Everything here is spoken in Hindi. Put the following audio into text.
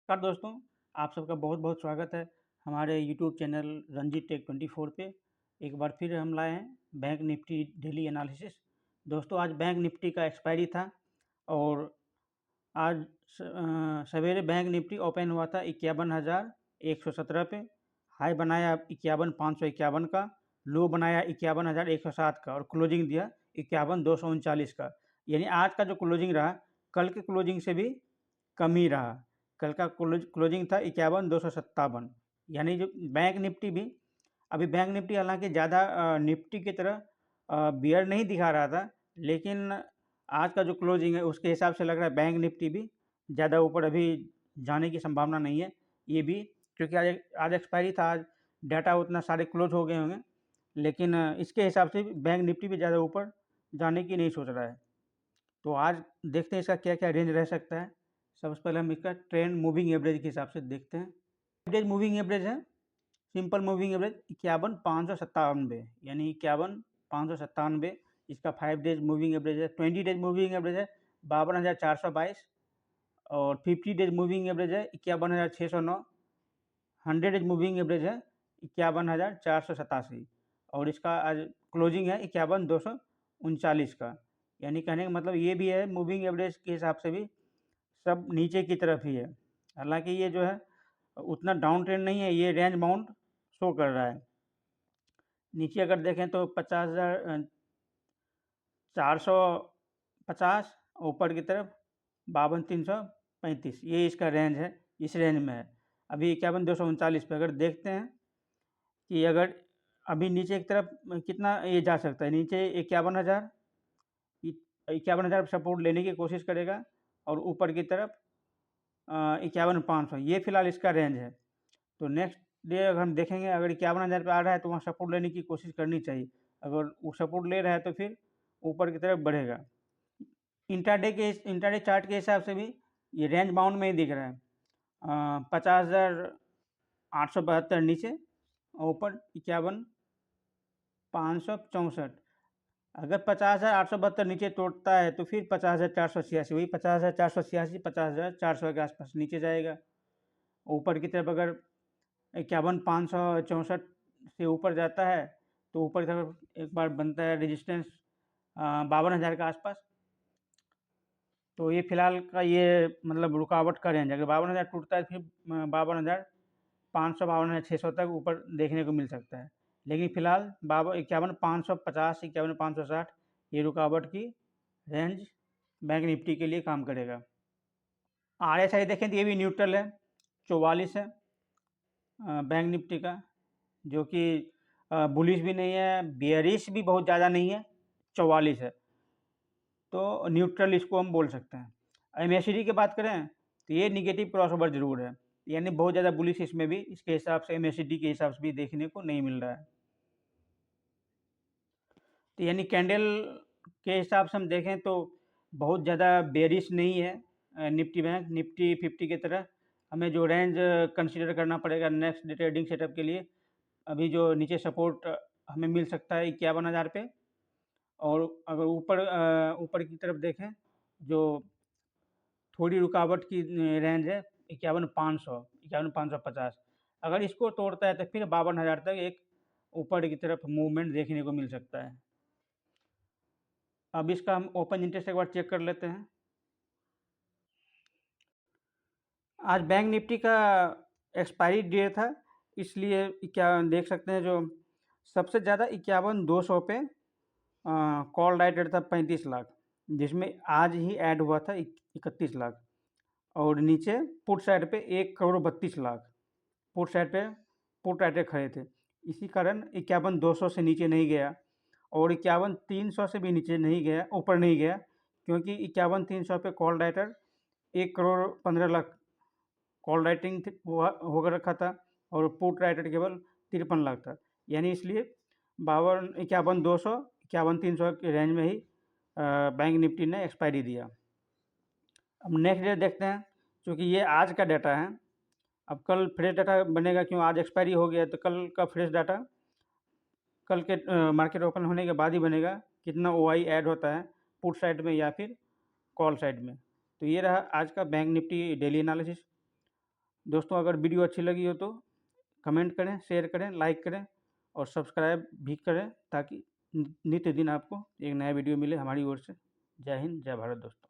नमस्कार दोस्तों, आप सबका बहुत बहुत स्वागत है हमारे यूट्यूब चैनल रणजी टेक 24 पे। एक बार फिर हम लाए हैं बैंक निफ्टी डेली एनालिसिस। दोस्तों, आज बैंक निफ्टी का एक्सपायरी था और आज सवेरे बैंक निफ्टी ओपन हुआ था 51,117 पे। हाई बनाया 51,551 का, लो बनाया 51,107 का और क्लोजिंग दिया 51,239 का। यानी आज का जो क्लोजिंग रहा कल के क्लोजिंग से भी कम ही रहा। कल का क्लोजिंग था 51,257। यानी जो बैंक निफ्टी भी, अभी बैंक निफ्टी हालांकि ज़्यादा निफ्टी की तरह बियर नहीं दिखा रहा था, लेकिन आज का जो क्लोजिंग है उसके हिसाब से लग रहा है बैंक निफ्टी भी ज़्यादा ऊपर अभी जाने की संभावना नहीं है। ये भी क्योंकि आज एक्सपायरी था, आज डाटा उतना सारे क्लोज हो गए होंगे, लेकिन इसके हिसाब से बैंक निफ्टी भी ज़्यादा ऊपर जाने की नहीं सोच रहा है। तो आज देखते हैं इसका क्या क्या रेंज रह सकता है। सबसे पहले हम इसका ट्रेंड मूविंग एवरेज के हिसाब से देखते हैं। एवरेज मूविंग एवरेज है, सिंपल मूविंग एवरेज 51,597, यानी 51,597 इसका 5 डेज मूविंग एवरेज है। 20 डेज मूविंग एवरेज है 52,422 और 50 डेज मूविंग एवरेज है 51,609। 100 डेज मूविंग एवरेज है 51,487 और इसका आज क्लोजिंग है 51,239 का। यानी कहने का मतलब ये भी है मूविंग एवरेज के हिसाब से भी सब नीचे की तरफ ही है। हालांकि ये जो है उतना डाउन ट्रेंड नहीं है, ये रेंज बाउंड शो कर रहा है। नीचे अगर देखें तो 50,450, ऊपर की तरफ 52,335, ये इसका रेंज है। इस रेंज में है अभी 51,239 पे। अगर देखते हैं कि अगर अभी नीचे की तरफ कितना ये जा सकता है, नीचे 51,000 सपोर्ट लेने की कोशिश करेगा और ऊपर की तरफ 51,500, ये फिलहाल इसका रेंज है। तो नेक्स्ट डे अगर हम देखेंगे, अगर 51,000 पे आ रहा है तो वहाँ सपोर्ट लेने की कोशिश करनी चाहिए। अगर वो सपोर्ट ले रहा है तो फिर ऊपर की तरफ बढ़ेगा। इंट्राडे चार्ट के हिसाब से भी ये रेंज बाउंड में ही दिख रहा है। 50,872 नीचे, ऊपर 51,564। अगर 50,872 नीचे तोड़ता है तो फिर 50,486, वही 50,486, 50,400 के आसपास नीचे जाएगा। ऊपर की तरफ अगर 51,564 से ऊपर जाता है तो ऊपर की तरफ एक बार बनता है रेजिस्टेंस 52,000 के आसपास। तो ये फिलहाल का ये मतलब रुकावट का रेंज है। अगर 52,000 टूटता है फिर 52,500, 52,600 तक ऊपर देखने को मिल सकता है। लेकिन फिलहाल 51,550, 51,560 ये रुकावट की रेंज बैंक निफ्टी के लिए काम करेगा। RSI देखें तो ये भी न्यूट्रल है, 44 है बैंक निफ्टी का, जो कि बुलिश भी नहीं है, बेयरिश भी बहुत ज़्यादा नहीं है, 44 है। तो न्यूट्रल इसको हम बोल सकते हैं। MACD की बात करें तो ये निगेटिव क्रॉसओवर जरूर है, यानी बहुत ज़्यादा बुलिश इसमें भी इसके हिसाब से MACD के हिसाब से भी देखने को नहीं मिल रहा है। तो यानी कैंडल के हिसाब से हम देखें तो बहुत ज़्यादा बेयरिश नहीं है निफ्टी बैंक। निफ्टी 50 की तरह हमें जो रेंज कंसीडर करना पड़ेगा नेक्स्ट डे ट्रेडिंग सेटअप के लिए, अभी जो नीचे सपोर्ट हमें मिल सकता है 51,000 पे। और अगर ऊपर की तरफ देखें जो थोड़ी रुकावट की रेंज है 51,500, 51,550। अगर इसको तोड़ता है तो फिर 52,000 तक एक ऊपर की तरफ मूवमेंट देखने को मिल सकता है। अब इसका हम ओपन इंटरेस्ट एक बार चेक कर लेते हैं। आज बैंक निफ्टी का एक्सपायरी डेट था, इसलिए क्या देख सकते हैं जो सबसे ज़्यादा 51,200 पे कॉल राइट था 35 लाख, जिसमें आज ही ऐड हुआ था 31 लाख। और नीचे पुट साइड पे 1,32,00,000 पुट साइड पे पुट राइटर खड़े थे। इसी कारण 51,200 से नीचे नहीं गया और 51,300 से भी नीचे नहीं गया, ऊपर नहीं गया, क्योंकि 51,300 पे कॉल राइटर 1,15,00,000 कॉल राइटिंग होकर रखा था और पुट राइटर केवल 53 लाख था। यानी इसलिए 51,200, 51,300 के रेंज में ही बैंक निफ्टी ने एक्सपायरी दिया। अब नेक्स्ट डे देखते हैं, क्योंकि ये आज का डाटा है। अब कल फ्रेश डाटा बनेगा, क्यों आज एक्सपायरी हो गया, तो कल का फ्रेश डाटा कल के मार्केट ओपन होने के बाद ही बनेगा, कितना OI ऐड होता है पुट साइड में या फिर कॉल साइड में। तो ये रहा आज का बैंक निफ्टी डेली एनालिसिस। दोस्तों अगर वीडियो अच्छी लगी हो तो कमेंट करें, शेयर करें, लाइक करें और सब्सक्राइब भी करें ताकि नित्य दिन आपको एक नया वीडियो मिले हमारी ओर से। जय हिंद, जय भारत दोस्तों।